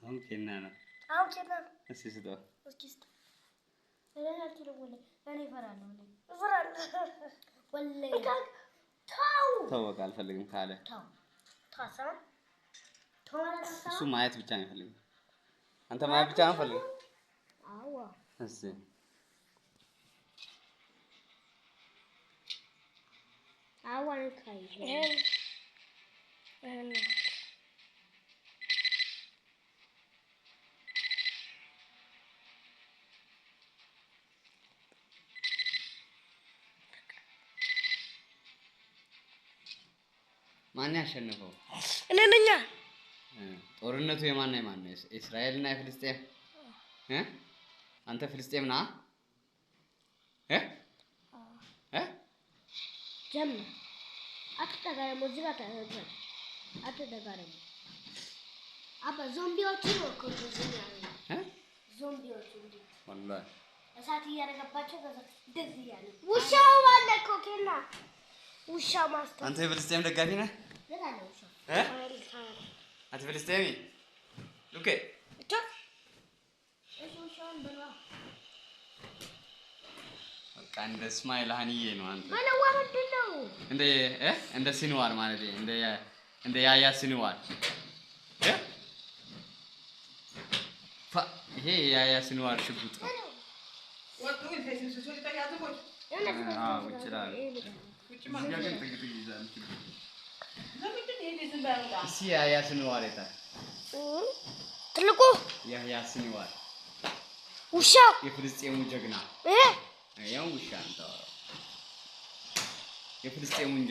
አሁን ከና ነው እሺ ስጠው እስኪ ስጠው እኔ አልችልም እኔ እፈራለሁ ወላሂ ተው በቃ አልፈልግም ካለ ታሳም እሱ ማየት ብቻ ነው የሚፈልገው አንተ ማየት ብቻ ነው ፈልገው አዎ እሺ አዋን ካይ ማን ያሸነፈው እኔ ነኝ ጦርነቱ የማን ነው እስራኤልና ፍልስጤም አንተ ፍልስጤም ና ጀም አትተጋረ ሙዚቃ አትተጋረ አባ ዞምቢዎቹ ነው እኮ ዞምቢዎቹ والله እሳት እያረጋባቸው እንደዚህ ያለ ውሻው አለ እኮ ከና ውሻ ማስተር አንተ ፍልስጤም ደጋፊ ነህ ለታለ ውሻ አንተ ፍልስጤሚ ኦኬ ውሻውን በላ በቃ እንደ እስማኤል ሀኒዬ ነው አንተ በለዋ ምንድነው እንደ ሲንዋር ማለት እንደ ያያ ሲንዋር ይሄ ያያ ሲንዋር ሽጉጥ ነው ወጡ እንትን ሲሶሪ ታያቱት ይችላል ግን ጥግጥ ይይዛል ለምንድን ነው ይሄ ዝምባውዳ እሺ ያያ ሲንዋር ይታ ትልቁ ያያ ሲንዋር ውሻ የፍልስጤሙ ጀግና ያው ውሻ አንተ የፍልስጤሙን